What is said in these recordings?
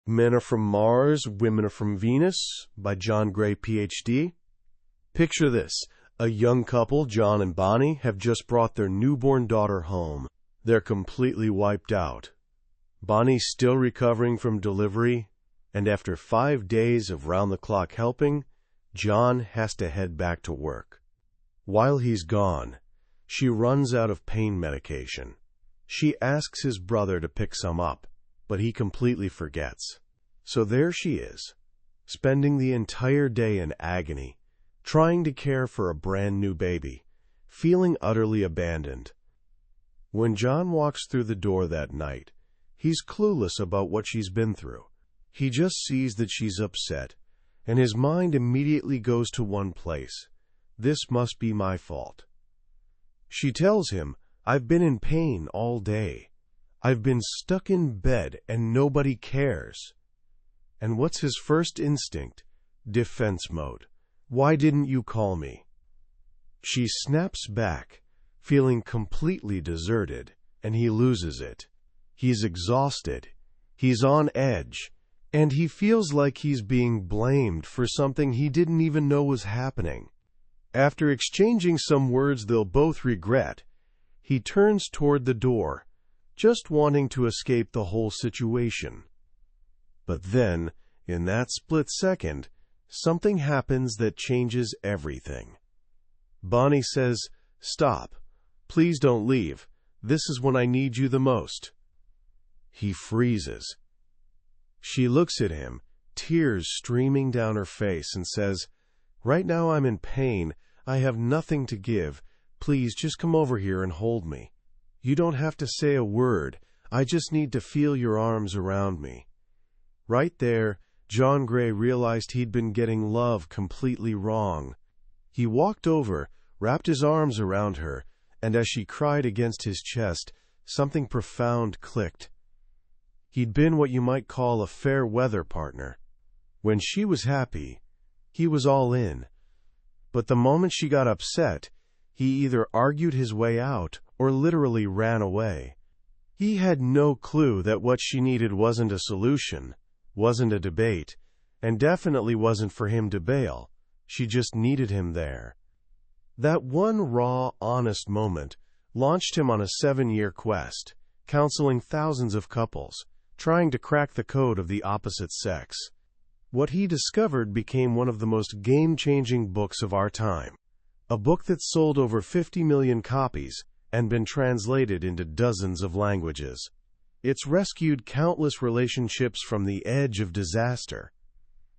Men Are From Mars, Women Are From Venus by John Gray, Ph.D. Picture this. A young couple, John and Bonnie, have just brought their newborn daughter home. They're completely wiped out. Bonnie's still recovering from delivery, and after 5 days of round-the-clock helping, John has to head back to work. While he's gone, she runs out of pain medication. She asks his brother to pick some up, but he completely forgets. So there she is, spending the entire day in agony, trying to care for a brand new baby, feeling utterly abandoned. When John walks through the door that night, he's clueless about what she's been through. He just sees that she's upset, and his mind immediately goes to one place. This must be my fault. She tells him, "I've been in pain all day. I've been stuck in bed and nobody cares." And what's his first instinct? Defense mode. "Why didn't you call me?" She snaps back, feeling completely deserted, and he loses it. He's exhausted, he's on edge, and he feels like he's being blamed for something he didn't even know was happening. After exchanging some words they'll both regret, he turns toward the door, just wanting to escape the whole situation. But then, in that split second, something happens that changes everything. Bonnie says, "Stop. Please don't leave. This is when I need you the most." He freezes. She looks at him, tears streaming down her face, and says, "Right now I'm in pain. I have nothing to give. Please just come over here and hold me. You don't have to say a word. I just need to feel your arms around me." Right there, John Gray realized he'd been getting love completely wrong. He walked over, wrapped his arms around her, and as she cried against his chest, something profound clicked. He'd been what you might call a fair-weather partner. When she was happy, he was all in. But the moment she got upset, he either argued his way out or literally ran away. He had no clue that what she needed wasn't a solution, wasn't a debate, and definitely wasn't for him to bail. She just needed him there. That one raw, honest moment launched him on a 7-year quest, counseling thousands of couples, trying to crack the code of the opposite sex. What he discovered became one of the most game-changing books of our time, a book that sold over 50 million copies and been translated into dozens of languages. It's rescued countless relationships from the edge of disaster.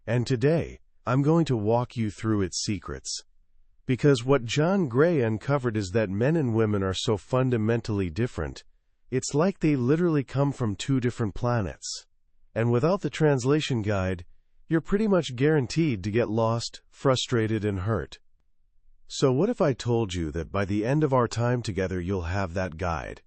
And today, I'm going to walk you through its secrets. Because what John Gray uncovered is that men and women are so fundamentally different. It's like they literally come from 2 different planets. And without the translation guide, you're pretty much guaranteed to get lost, frustrated, and hurt. So what if I told you that by the end of our time together you'll have that guide?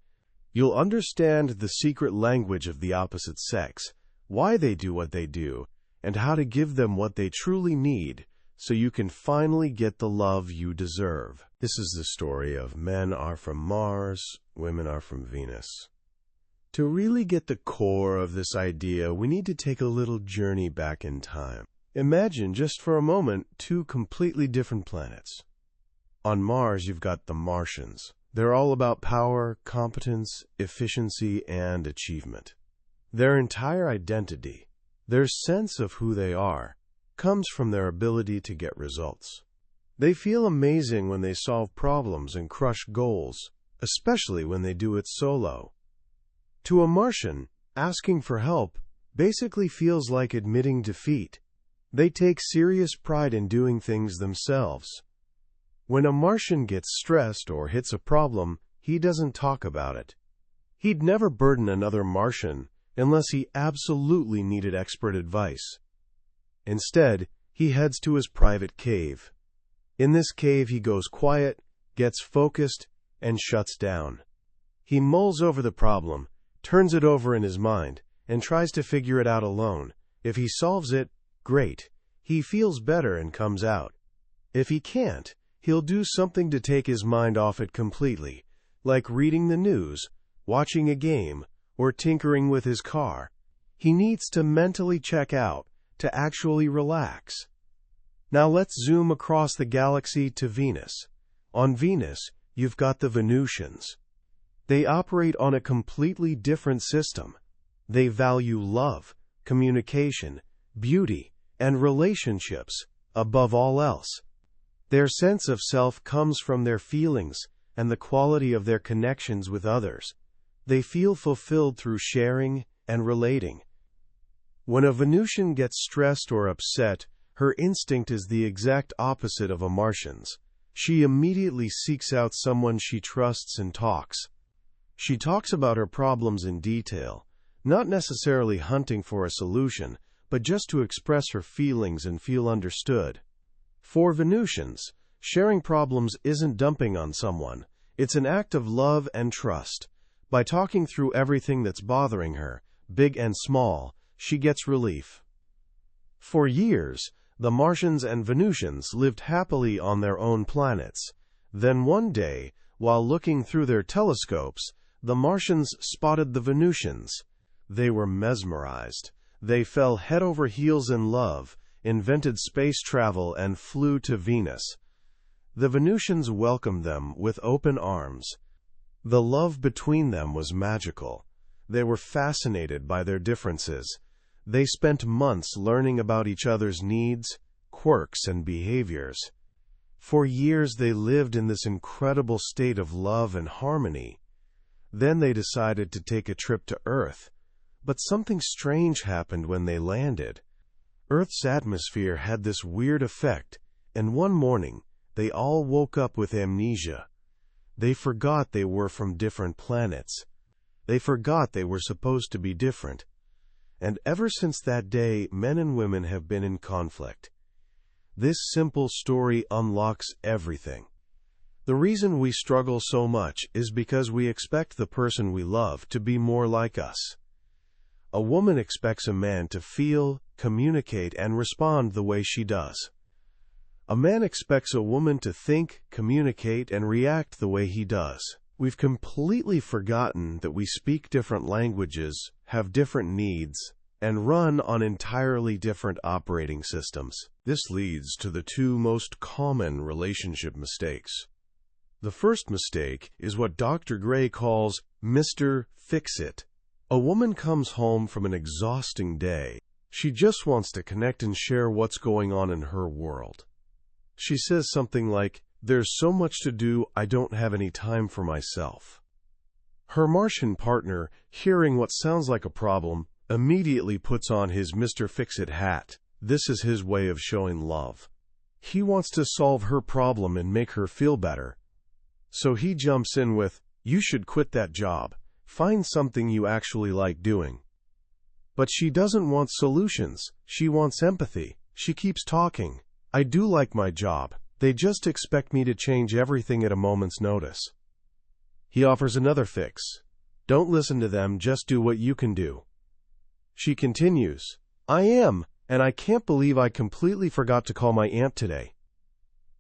You'll understand the secret language of the opposite sex, why they do what they do, and how to give them what they truly need, so you can finally get the love you deserve. This is the story of Men Are From Mars, Women Are From Venus. To really get the core of this idea, we need to take a little journey back in time. Imagine, just for a moment, 2 completely different planets. On Mars, you've got the Martians. They're all about power, competence, efficiency, and achievement. Their entire identity, their sense of who they are, comes from their ability to get results. They feel amazing when they solve problems and crush goals, especially when they do it solo. To a Martian, asking for help basically feels like admitting defeat. They take serious pride in doing things themselves. When a Martian gets stressed or hits a problem, he doesn't talk about it. He'd never burden another Martian unless he absolutely needed expert advice. Instead, he heads to his private cave. In this cave, he goes quiet, gets focused, and shuts down. He mulls over the problem, turns it over in his mind, and tries to figure it out alone. If he solves it, great. He feels better and comes out. If he can't, he'll do something to take his mind off it completely, like reading the news, watching a game, or tinkering with his car. He needs to mentally check out, to actually relax. Now let's zoom across the galaxy to Venus. On Venus, you've got the Venusians. They operate on a completely different system. They value love, communication, beauty, and relationships above all else. Their sense of self comes from their feelings and the quality of their connections with others. They feel fulfilled through sharing and relating. When a Venusian gets stressed or upset, her instinct is the exact opposite of a Martian's. She immediately seeks out someone she trusts and talks. She talks about her problems in detail, not necessarily hunting for a solution, but just to express her feelings and feel understood. For Venusians, sharing problems isn't dumping on someone. It's an act of love and trust. By talking through everything that's bothering her, big and small, she gets relief. For years, the Martians and Venusians lived happily on their own planets. Then one day, while looking through their telescopes, the Martians spotted the Venusians. They were mesmerized. They fell head over heels in love, invented space travel, and flew to Venus. The Venusians welcomed them with open arms. The love between them was magical. They were fascinated by their differences. They spent months learning about each other's needs, quirks, and behaviors. For years they lived in this incredible state of love and harmony. Then they decided to take a trip to Earth. But something strange happened when they landed. Earth's atmosphere had this weird effect, and one morning, they all woke up with amnesia. They forgot they were from different planets. They forgot they were supposed to be different. And ever since that day, men and women have been in conflict. This simple story unlocks everything. The reason we struggle so much is because we expect the person we love to be more like us. A woman expects a man to feel, communicate, and respond the way she does. A man expects a woman to think, communicate, and react the way he does. We've completely forgotten that we speak different languages, have different needs, and run on entirely different operating systems. This leads to the two most common relationship mistakes. The first mistake is what Dr. Gray calls Mr. Fix-It. A woman comes home from an exhausting day. She just wants to connect and share what's going on in her world. She says something like, "There's so much to do, I don't have any time for myself." Her Martian partner, hearing what sounds like a problem, immediately puts on his Mr. Fix-It hat. This is his way of showing love. He wants to solve her problem and make her feel better. So he jumps in with, "You should quit that job. Find something you actually like doing." But she doesn't want solutions. She wants empathy. She keeps talking. "I do like my job. They just expect me to change everything at a moment's notice." He offers another fix. "Don't listen to them, just do what you can do." She continues, "I am, and I can't believe I completely forgot to call my aunt today."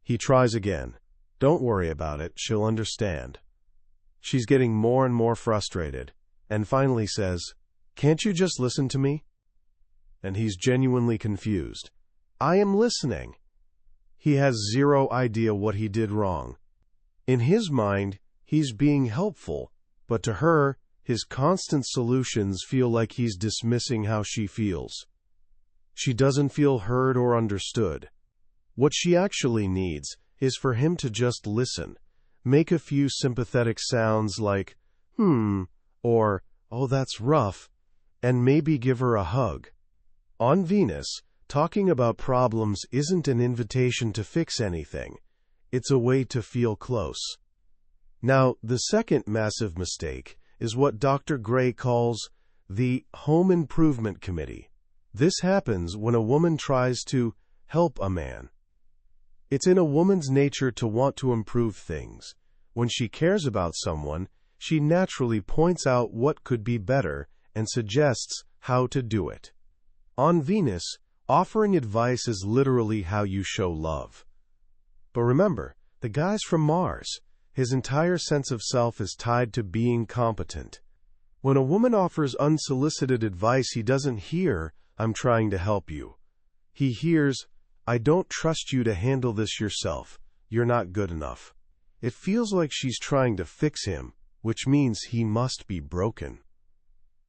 He tries again. "Don't worry about it, she'll understand." She's getting more and more frustrated, and finally says, "Can't you just listen to me?" And he's genuinely confused. "I am listening." He has zero idea what he did wrong. In his mind, he's being helpful, but to her, his constant solutions feel like he's dismissing how she feels. She doesn't feel heard or understood. What she actually needs is for him to just listen, make a few sympathetic sounds like, or, "Oh, that's rough," and maybe give her a hug. On Venus, talking about problems isn't an invitation to fix anything. It's a way to feel close. Now, the second massive mistake is what Dr. Gray calls the home improvement committee. This happens when a woman tries to help a man. It's in a woman's nature to want to improve things. When she cares about someone, she naturally points out what could be better and suggests how to do it. On Venus, offering advice is literally how you show love. But remember, the guy's from Mars. His entire sense of self is tied to being competent. When a woman offers unsolicited advice, he doesn't hear, "I'm trying to help you." He hears, "I don't trust you to handle this yourself. You're not good enough." It feels like she's trying to fix him, which means he must be broken.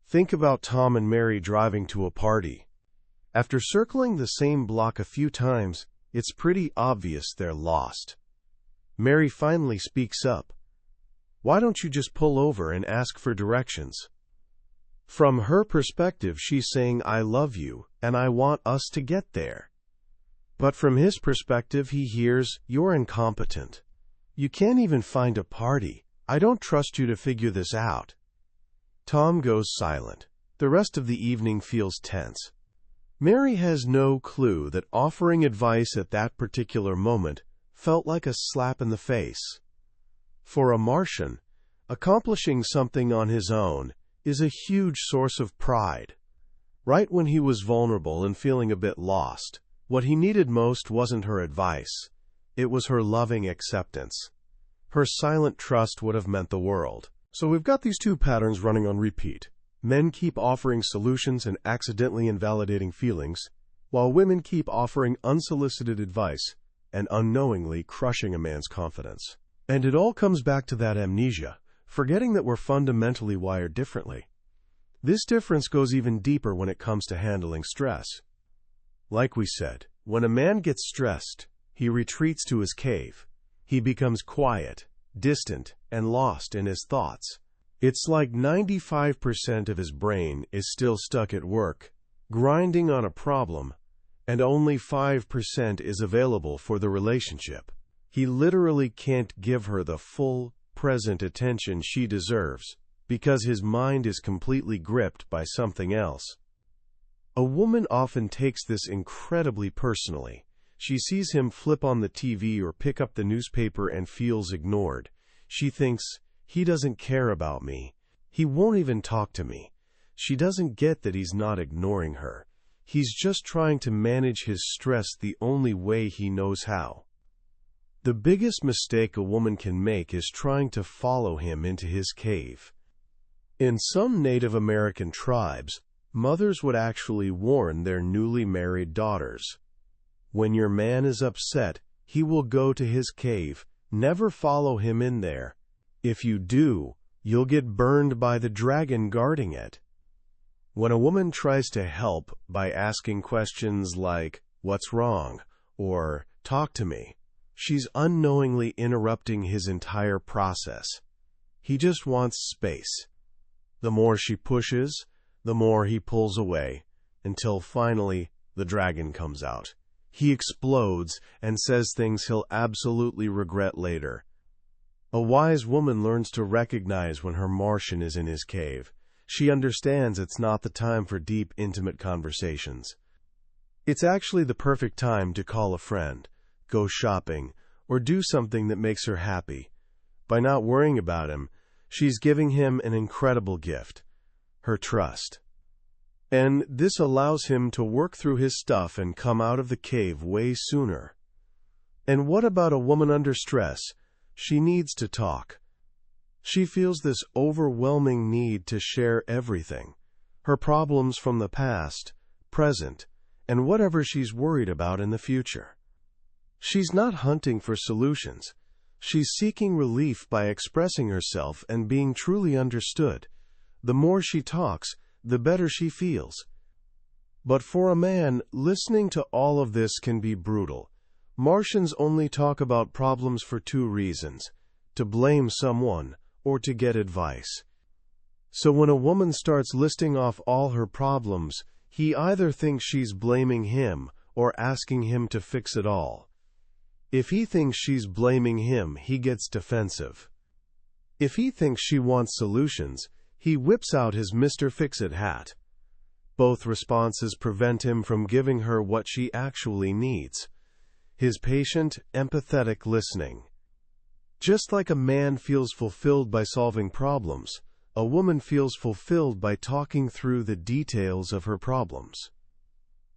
Think about Tom and Mary driving to a party. After circling the same block a few times, it's pretty obvious they're lost. Mary finally speaks up. "Why don't you just pull over and ask for directions?" From her perspective, she's saying, "I love you, and I want us to get there." But from his perspective, he hears, "You're incompetent. You can't even find a party. I don't trust you to figure this out." Tom goes silent. The rest of the evening feels tense. Mary has no clue that offering advice at that particular moment felt like a slap in the face. For a Martian, accomplishing something on his own is a huge source of pride. Right when he was vulnerable and feeling a bit lost, what he needed most wasn't her advice. It was her loving acceptance. Her silent trust would have meant the world. So we've got these two patterns running on repeat. Men keep offering solutions and accidentally invalidating feelings, while women keep offering unsolicited advice and unknowingly crushing a man's confidence. And it all comes back to that amnesia, forgetting that we're fundamentally wired differently. This difference goes even deeper when it comes to handling stress. Like we said, when a man gets stressed, he retreats to his cave. He becomes quiet, distant, and lost in his thoughts. It's like 95% of his brain is still stuck at work, grinding on a problem, and only 5% is available for the relationship. He literally can't give her the full, present attention she deserves, because his mind is completely gripped by something else. A woman often takes this incredibly personally. She sees him flip on the TV or pick up the newspaper and feels ignored. She thinks, "He doesn't care about me. He won't even talk to me." She doesn't get that he's not ignoring her. He's just trying to manage his stress the only way he knows how. The biggest mistake a woman can make is trying to follow him into his cave. In some Native American tribes, mothers would actually warn their newly married daughters. When your man is upset, he will go to his cave. Never follow him in there. If you do, you'll get burned by the dragon guarding it. When a woman tries to help by asking questions like, "What's wrong?" or "Talk to me," she's unknowingly interrupting his entire process. He just wants space. The more she pushes, the more he pulls away, until finally the dragon comes out. He explodes and says things he'll absolutely regret later. A wise woman learns to recognize when her Martian is in his cave. She understands it's not the time for deep, intimate conversations. It's actually the perfect time to call a friend, go shopping, or do something that makes her happy. By not worrying about him, she's giving him an incredible gift, her trust. And this allows him to work through his stuff and come out of the cave way sooner. And what about a woman under stress? She needs to talk. She feels this overwhelming need to share everything, her problems from the past, present, and whatever she's worried about in the future. She's not hunting for solutions. She's seeking relief by expressing herself and being truly understood. The more she talks, the better she feels. But for a man, listening to all of this can be brutal. Martians only talk about problems for two reasons: to blame someone or to get advice. So when a woman starts listing off all her problems, he either thinks she's blaming him or asking him to fix it all. If he thinks she's blaming him, he gets defensive. If he thinks she wants solutions, he whips out his Mr. Fix-It hat. Both responses prevent him from giving her what she actually needs: his patient, empathetic listening. Just like a man feels fulfilled by solving problems, a woman feels fulfilled by talking through the details of her problems.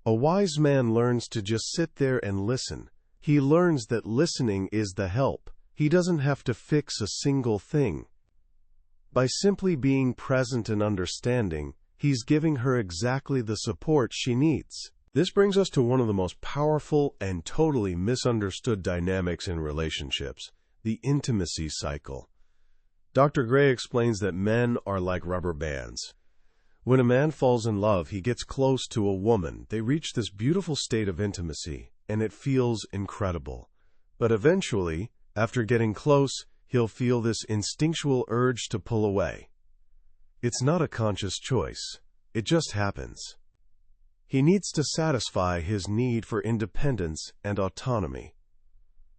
A wise man learns to just sit there and listen. He learns that listening is the help. He doesn't have to fix a single thing. By simply being present and understanding, he's giving her exactly the support she needs. This brings us to one of the most powerful and totally misunderstood dynamics in relationships, the intimacy cycle. Dr. Gray explains that men are like rubber bands. When a man falls in love, he gets close to a woman. They reach this beautiful state of intimacy, and it feels incredible. But eventually, after getting close, he'll feel this instinctual urge to pull away. It's not a conscious choice. It just happens. He needs to satisfy his need for independence and autonomy.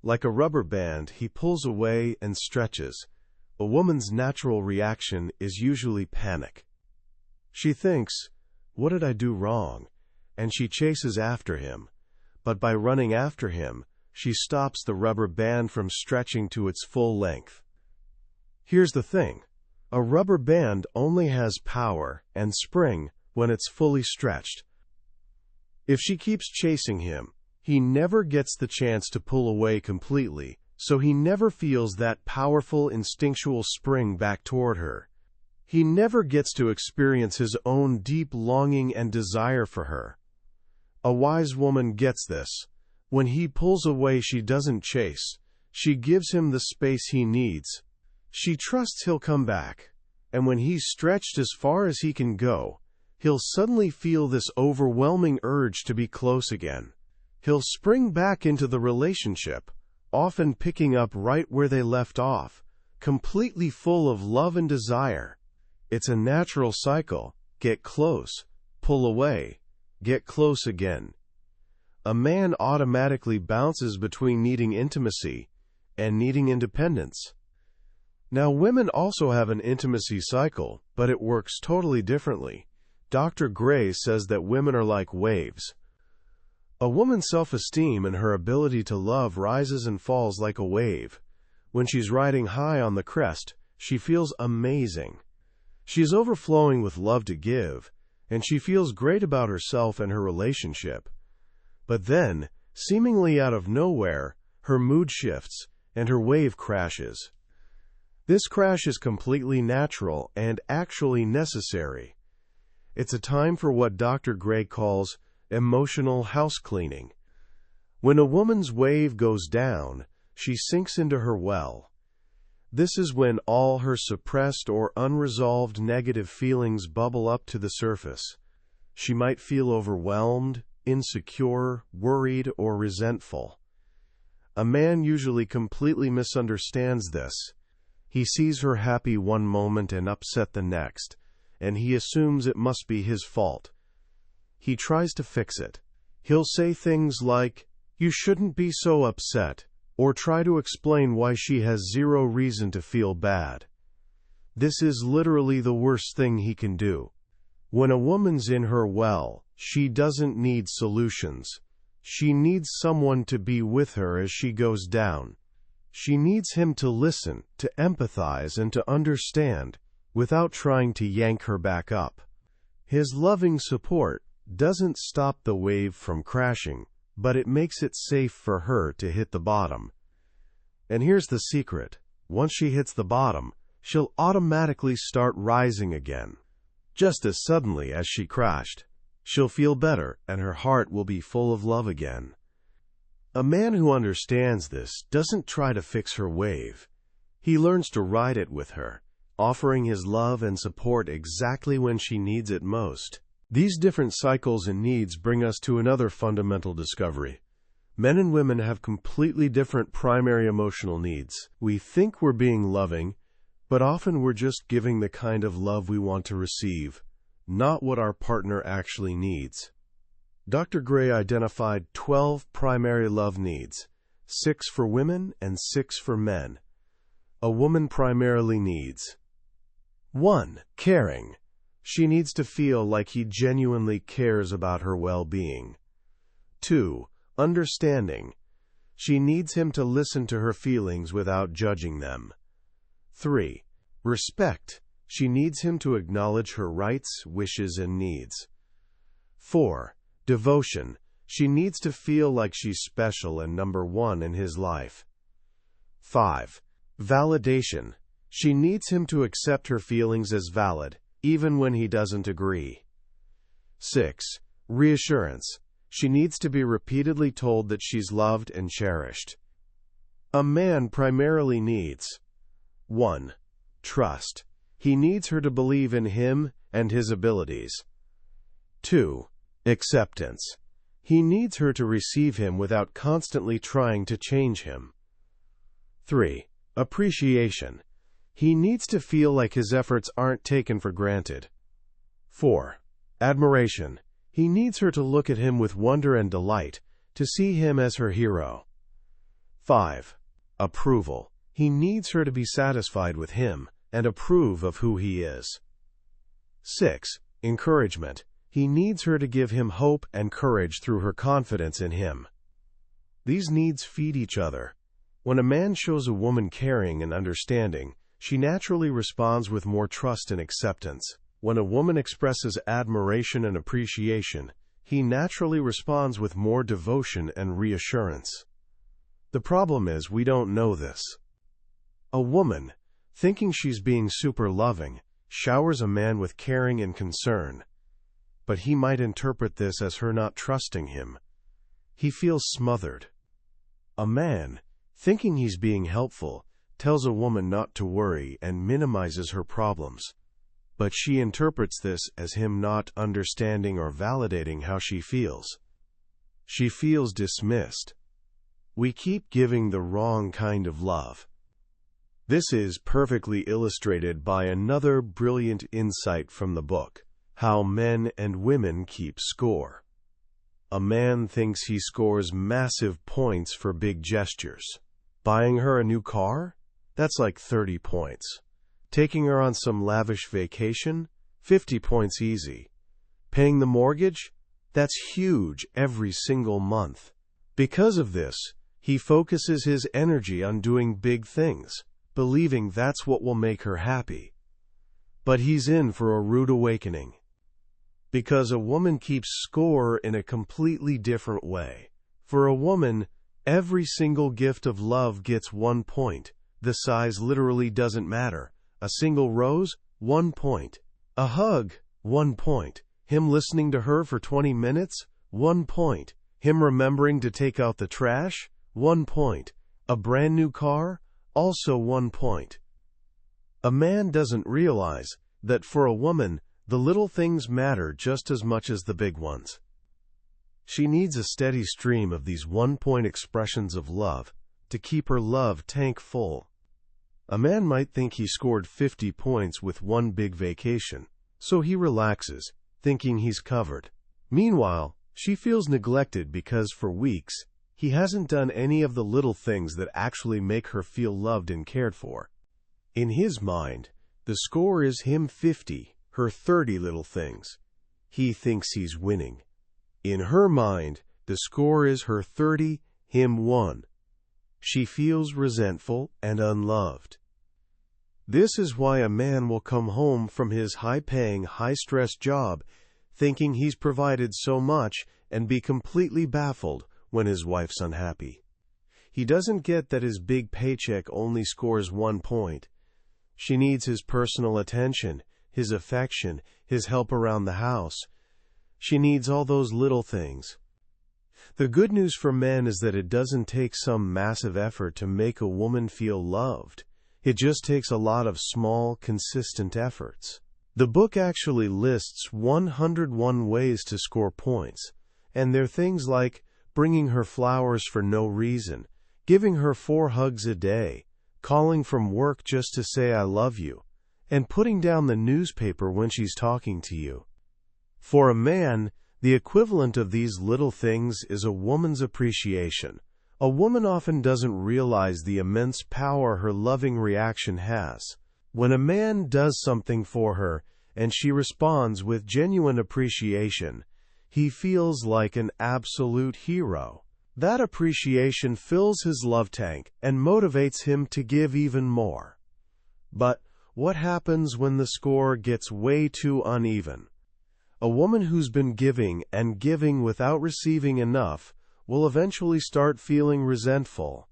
Like a rubber band, he pulls away and stretches. A woman's natural reaction is usually panic. She thinks, "What did I do wrong?" And she chases after him. But by running after him, she stops the rubber band from stretching to its full length. Here's the thing. A rubber band only has power and spring when it's fully stretched. If she keeps chasing him, he never gets the chance to pull away completely, so he never feels that powerful instinctual spring back toward her. He never gets to experience his own deep longing and desire for her. A wise woman gets this. When he pulls away, she doesn't chase. She gives him the space he needs. She trusts he'll come back. And when he's stretched as far as he can go, he'll suddenly feel this overwhelming urge to be close again. He'll spring back into the relationship, often picking up right where they left off, completely full of love and desire. It's a natural cycle. Get close, pull away, get close again. A man automatically bounces between needing intimacy and needing independence. Now, women also have an intimacy cycle, but it works totally differently. Dr. Gray says that women are like waves. A woman's self-esteem and her ability to love rises and falls like a wave. When she's riding high on the crest, she feels amazing. She is overflowing with love to give, and she feels great about herself and her relationship. But then, seemingly out of nowhere, her mood shifts, and her wave crashes. This crash is completely natural and actually necessary. It's a time for what Dr. Gray calls emotional house cleaning. When a woman's wave goes down, she sinks into her well. This is when all her suppressed or unresolved negative feelings bubble up to the surface. She might feel overwhelmed, insecure, worried, or resentful. A man usually completely misunderstands this. He sees her happy one moment and upset the next, and he assumes it must be his fault. He tries to fix it. He'll say things like, "You shouldn't be so upset," or try to explain why she has zero reason to feel bad. This is literally the worst thing he can do. When a woman's in her well, she doesn't need solutions. She needs someone to be with her as she goes down. She needs him to listen, to empathize, and to understand, without trying to yank her back up. His loving support doesn't stop the wave from crashing, but it makes it safe for her to hit the bottom. And here's the secret. Once she hits the bottom, she'll automatically start rising again. Just as suddenly as she crashed, she'll feel better and her heart will be full of love again. A man who understands this doesn't try to fix her wave. He learns to ride it with her, offering his love and support exactly when she needs it most. These different cycles and needs bring us to another fundamental discovery. Men and women have completely different primary emotional needs. We think we're being loving, but often we're just giving the kind of love we want to receive, not what our partner actually needs. Dr. Gray identified 12 primary love needs, 6 for women and 6 for men. A woman primarily needs 1. Caring. She needs to feel like he genuinely cares about her well-being. 2. Understanding. She needs him to listen to her feelings without judging them. 3. Respect. She needs him to acknowledge her rights, wishes, and needs. 4. Devotion. She needs to feel like she's special and number one in his life. 5. Validation. She needs him to accept her feelings as valid, even when he doesn't agree. 6. Reassurance. She needs to be repeatedly told that she's loved and cherished. A man primarily needs 1. Trust. He needs her to believe in him and his abilities. 2. Acceptance. He needs her to receive him without constantly trying to change him. 3. Appreciation. He needs to feel like his efforts aren't taken for granted. 4. Admiration. He needs her to look at him with wonder and delight, to see him as her hero. 5. Approval. He needs her to be satisfied with him and approve of who he is. 6. Encouragement. He needs her to give him hope and courage through her confidence in him. These needs feed each other. When a man shows a woman caring and understanding, she naturally responds with more trust and acceptance. When a woman expresses admiration and appreciation, he naturally responds with more devotion and reassurance. The problem is we don't know this. A woman, thinking she's being super loving, showers a man with caring and concern. But he might interpret this as her not trusting him. He feels smothered. A man, thinking he's being helpful, tells a woman not to worry and minimizes her problems. But she interprets this as him not understanding or validating how she feels. She feels dismissed. We keep giving the wrong kind of love. This is perfectly illustrated by another brilliant insight from the book, How Men and Women Keep Score. A man thinks he scores massive points for big gestures. Buying her a new car? That's like 30 points. Taking her on some lavish vacation? 50 points easy. Paying the mortgage? That's huge every single month. Because of this, he focuses his energy on doing big things, believing that's what will make her happy. But he's in for a rude awakening. Because a woman keeps score in a completely different way. For a woman, every single gift of love gets 1 point. The size literally doesn't matter. A single rose, 1 point. A hug, 1 point. Him listening to her for 20 minutes, 1 point. Him remembering to take out the trash, 1 point. A brand new car, also 1 point. A man doesn't realize that for a woman, the little things matter just as much as the big ones. She needs a steady stream of these 1-point expressions of love to keep her love tank full. A man might think he scored 50 points with one big vacation, so he relaxes, thinking he's covered. Meanwhile, she feels neglected because for weeks, he hasn't done any of the little things that actually make her feel loved and cared for. In his mind, the score is him 50, her 30 little things. He thinks he's winning. In her mind, the score is her 30, him 1. She feels resentful and unloved. This is why a man will come home from his high-paying, high-stress job thinking he's provided so much and be completely baffled when his wife's unhappy. He doesn't get that his big paycheck only scores 1 point. She needs his personal attention, his affection, his help around the house. She needs all those little things. The good news for men is that it doesn't take some massive effort to make a woman feel loved. It just takes a lot of small, consistent efforts. The book actually lists 101 ways to score points, and they're things like bringing her flowers for no reason, giving her 4 hugs a day, calling from work just to say I love you, and putting down the newspaper when she's talking to you. For a man, the equivalent of these little things is a woman's appreciation. A woman often doesn't realize the immense power her loving reaction has. When a man does something for her and she responds with genuine appreciation, he feels like an absolute hero. That appreciation fills his love tank and motivates him to give even more. But what happens when the score gets way too uneven? A woman who's been giving and giving without receiving enough will eventually start feeling resentful.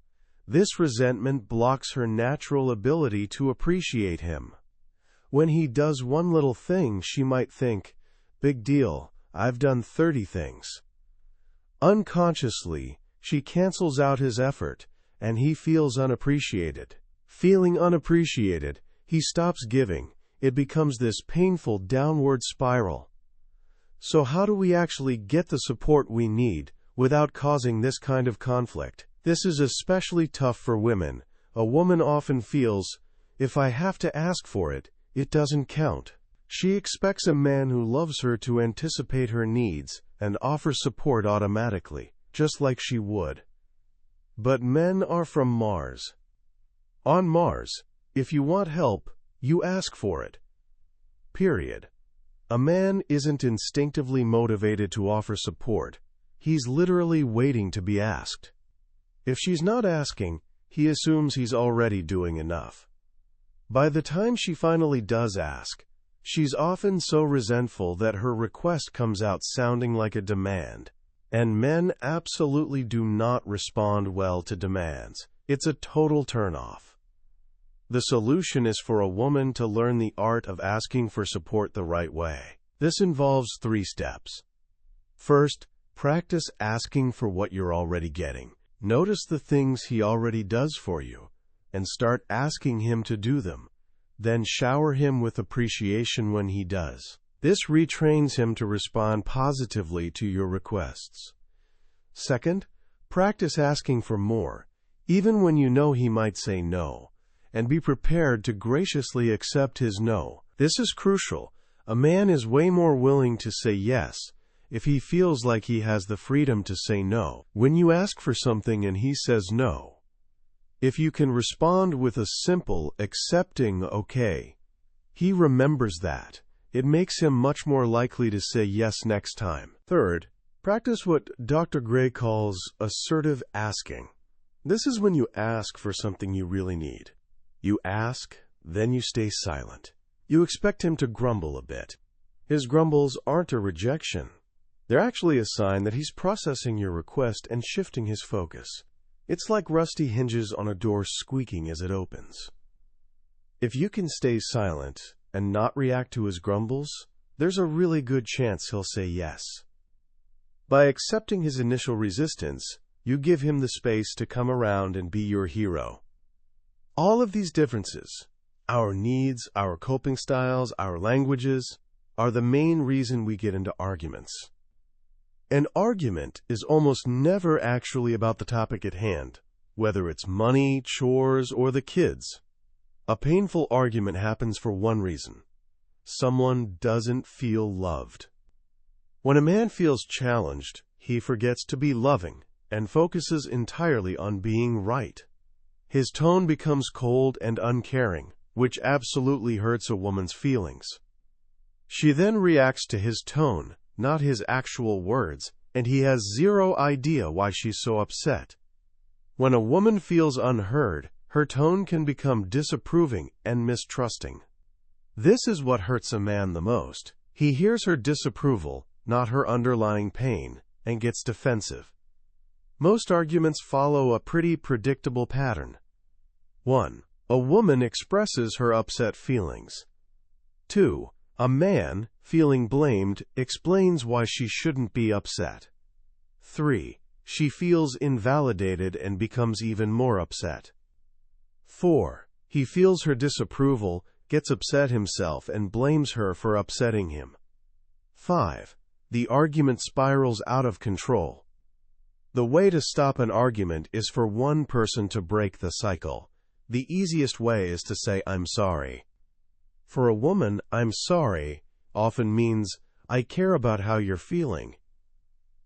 This resentment blocks her natural ability to appreciate him. When he does one little thing, she might think, "Big deal, I've done 30 things." Unconsciously, she cancels out his effort, and he feels unappreciated. Feeling unappreciated, he stops giving. It becomes this painful downward spiral. So how do we actually get the support we need without causing this kind of conflict? This is especially tough for women. A woman often feels, if I have to ask for it, it doesn't count. She expects a man who loves her to anticipate her needs and offer support automatically, just like she would. But men are from Mars. On Mars, if you want help, you ask for it. Period. A man isn't instinctively motivated to offer support. He's literally waiting to be asked. If she's not asking, he assumes he's already doing enough. By the time she finally does ask, she's often so resentful that her request comes out sounding like a demand. And men absolutely do not respond well to demands. It's a total turnoff. The solution is for a woman to learn the art of asking for support the right way. This involves 3 steps. First, practice asking for what you're already getting. Notice the things he already does for you, and start asking him to do them. Then shower him with appreciation when he does. This retrains him to respond positively to your requests. Second, practice asking for more, even when you know he might say no, and be prepared to graciously accept his no. This is crucial. A man is way more willing to say yes if he feels like he has the freedom to say no. When you ask for something and he says no, if you can respond with a simple, accepting okay, he remembers that. It makes him much more likely to say yes next time. Third, practice what Dr. Gray calls assertive asking. This is when you ask for something you really need. You ask, then you stay silent. You expect him to grumble a bit. His grumbles aren't a rejection. They're actually a sign that he's processing your request and shifting his focus. It's like rusty hinges on a door squeaking as it opens. If you can stay silent and not react to his grumbles, there's a really good chance he'll say yes. By accepting his initial resistance, you give him the space to come around and be your hero. All of these differences, our needs, our coping styles, our languages, are the main reason we get into arguments. An argument is almost never actually about the topic at hand, whether it's money, chores, or the kids. A painful argument happens for one reason: someone doesn't feel loved. When a man feels challenged, he forgets to be loving and focuses entirely on being right. His tone becomes cold and uncaring, which absolutely hurts a woman's feelings. She then reacts to his tone, not his actual words, and he has zero idea why she's so upset. When a woman feels unheard, her tone can become disapproving and mistrusting. This is what hurts a man the most. He hears her disapproval, not her underlying pain, and gets defensive. Most arguments follow a pretty predictable pattern. 1. A woman expresses her upset feelings. 2. A man, feeling blamed, explains why she shouldn't be upset. 3. She feels invalidated and becomes even more upset. 4. He feels her disapproval, gets upset himself, and blames her for upsetting him. 5. The argument spirals out of control. The way to stop an argument is for one person to break the cycle. The easiest way is to say, "I'm sorry." For a woman, "I'm sorry" often means, "I care about how you're feeling."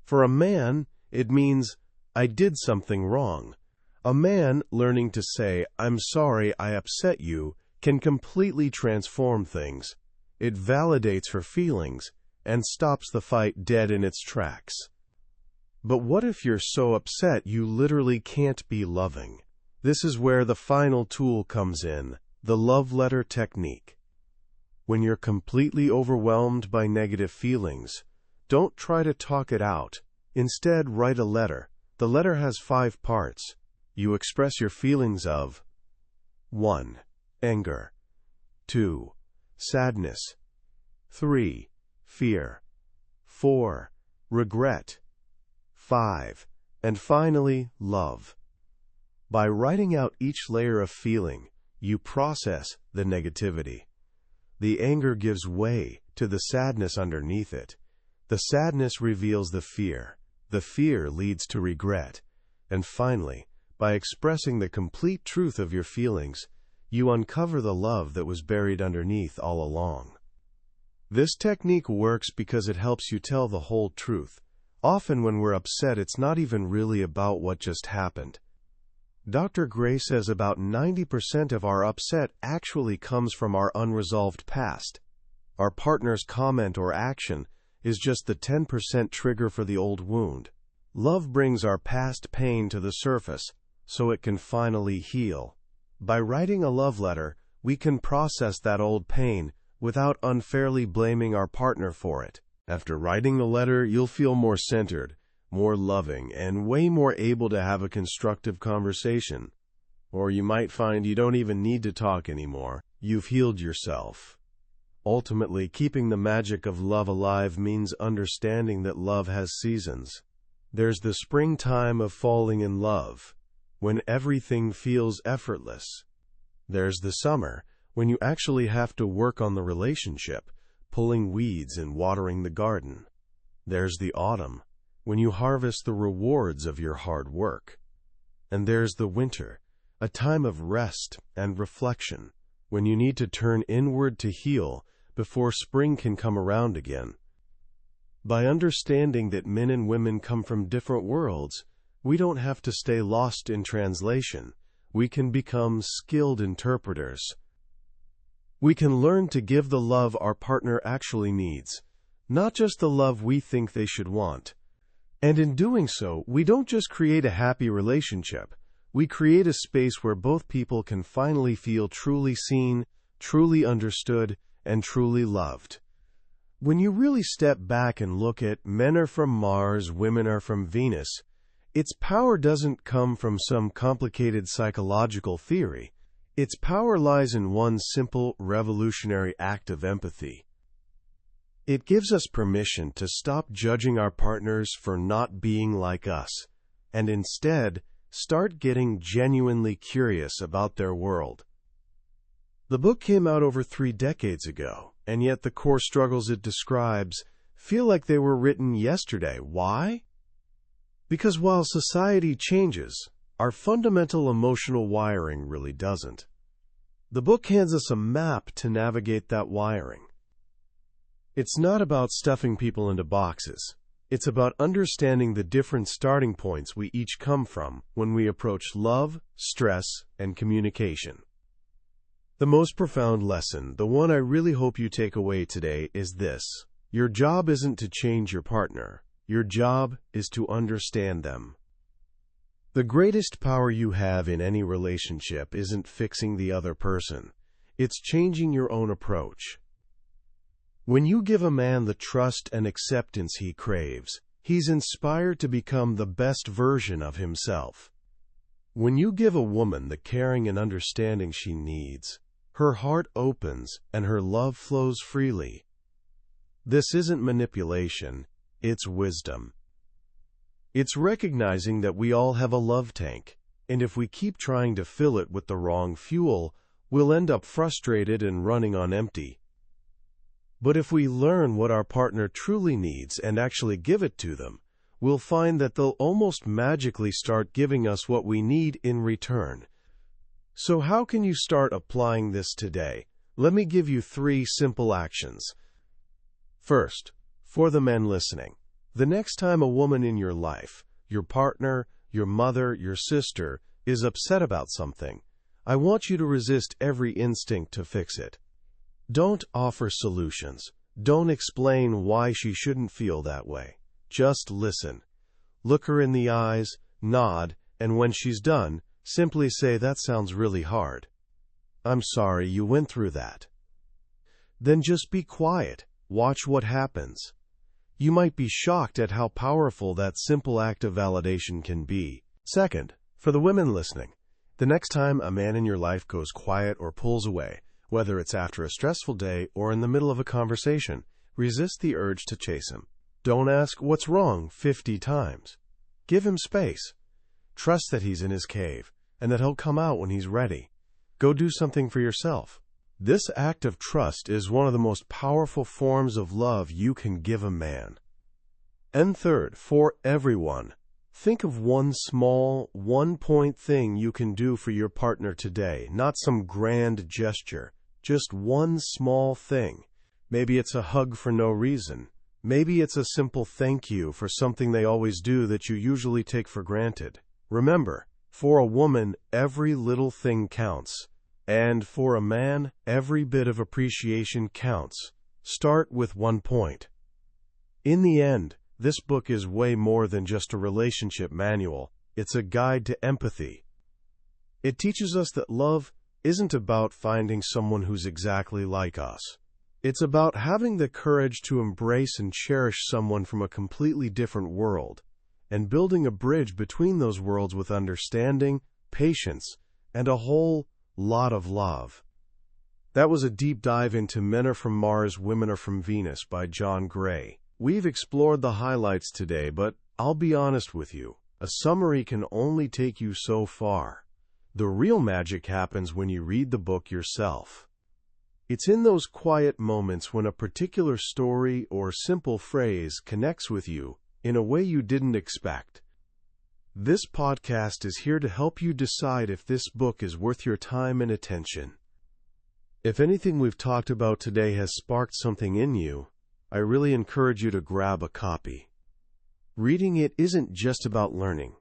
For a man, it means, "I did something wrong." A man learning to say, "I'm sorry I upset you," can completely transform things. It validates her feelings and stops the fight dead in its tracks. But what if you're so upset you literally can't be loving? This is where the final tool comes in, the love letter technique. When you're completely overwhelmed by negative feelings, don't try to talk it out. Instead, write a letter. The letter has 5 parts. you express your feelings of 1. Anger, 2. Sadness, 3. Fear, 4. Regret, 5. And finally, love. By writing out each layer of feeling, you process the negativity. The anger gives way to the sadness underneath it. The sadness reveals the fear leads to regret. And finally, by expressing the complete truth of your feelings, you uncover the love that was buried underneath all along. This technique works because it helps you tell the whole truth. Often when we're upset, it's not even really about what just happened. Dr. Gray says about 90% of our upset actually comes from our unresolved past. Our partner's comment or action is just the 10% trigger for the old wound. Love brings our past pain to the surface so it can finally heal. By writing a love letter, we can process that old pain without unfairly blaming our partner for it. After writing the letter, you'll feel more centered, more loving, and way more able to have a constructive conversation. Or you might find you don't even need to talk anymore. You've healed yourself. Ultimately, keeping the magic of love alive means understanding that love has seasons. There's the springtime of falling in love, when everything feels effortless. There's the summer, when you actually have to work on the relationship, pulling weeds and watering the garden. There's the autumn, when you harvest the rewards of your hard work. And there's the winter, a time of rest and reflection, when you need to turn inward to heal before spring can come around again. By understanding that men and women come from different worlds, we don't have to stay lost in translation. We can become skilled interpreters. We can learn to give the love our partner actually needs, not just the love we think they should want. And in doing so, we don't just create a happy relationship. We create a space where both people can finally feel truly seen, truly understood, and truly loved. When you really step back and look at men are from Mars, women are from Venus, its power doesn't come from some complicated psychological theory. Its power lies in one simple, revolutionary act of empathy. It gives us permission to stop judging our partners for not being like us, and instead start getting genuinely curious about their world. The book came out over 3 decades ago, and yet the core struggles it describes feel like they were written yesterday. Why? Because while society changes, our fundamental emotional wiring really doesn't. The book hands us a map to navigate that wiring. It's not about stuffing people into boxes. It's about understanding the different starting points we each come from when we approach love, stress, and communication. The most profound lesson, the one I really hope you take away today, is this. Your job isn't to change your partner. Your job is to understand them. The greatest power you have in any relationship isn't fixing the other person. It's changing your own approach. When you give a man the trust and acceptance he craves, he's inspired to become the best version of himself. When you give a woman the caring and understanding she needs, her heart opens and her love flows freely. This isn't manipulation, it's wisdom. It's recognizing that we all have a love tank, and if we keep trying to fill it with the wrong fuel, we'll end up frustrated and running on empty. But if we learn what our partner truly needs and actually give it to them, we'll find that they'll almost magically start giving us what we need in return. So how can you start applying this today? Let me give you 3 simple actions. First, for the men listening, the next time a woman in your life, your partner, your mother, your sister, is upset about something, I want you to resist every instinct to fix it. Don't offer solutions. Don't explain why she shouldn't feel that way. Just listen. Look her in the eyes, nod, and when she's done, simply say, "That sounds really hard. I'm sorry you went through that." Then just be quiet. Watch what happens. You might be shocked at how powerful that simple act of validation can be. Second, For the women listening, the next time a man in your life goes quiet or pulls away, whether it's after a stressful day or in the middle of a conversation, resist the urge to chase him. Don't ask what's wrong 50 times. Give him space. Trust that he's in his cave and that he'll come out when he's ready. Go do something for yourself. This act of trust is one of the most powerful forms of love you can give a man. And third, for everyone, think of one small, one-point thing you can do for your partner today, not some grand gesture, just one small thing. Maybe it's a hug for no reason. Maybe it's a simple thank you for something they always do that you usually take for granted. Remember, for a woman, every little thing counts. And for a man, every bit of appreciation counts. Start with 1 point. In the end, this book is way more than just a relationship manual. It's a guide to empathy. It teaches us that love isn't about finding someone who's exactly like us. It's about having the courage to embrace and cherish someone from a completely different world, and building a bridge between those worlds with understanding, patience, and a whole lot of love. That was a deep dive into Men Are From Mars, Women Are From Venus by John Gray. We've explored the highlights today, but I'll be honest with you, a summary can only take you so far. The real magic happens when you read the book yourself. It's in those quiet moments when a particular story or simple phrase connects with you in a way you didn't expect. This podcast is here to help you decide if this book is worth your time and attention. If anything we've talked about today has sparked something in you, I really encourage you to grab a copy. Reading it isn't just about learning.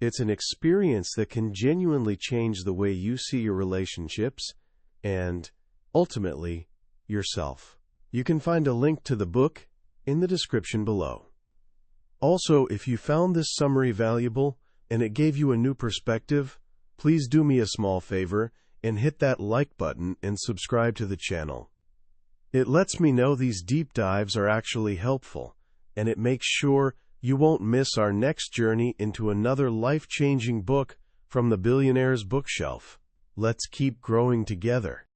It's an experience that can genuinely change the way you see your relationships and, ultimately, yourself. You can find a link to the book in the description below. Also, if you found this summary valuable and it gave you a new perspective, please do me a small favor and hit that like button and subscribe to the channel. It lets me know these deep dives are actually helpful, and it makes sure you won't miss our next journey into another life-changing book from the billionaire's bookshelf. Let's keep growing together.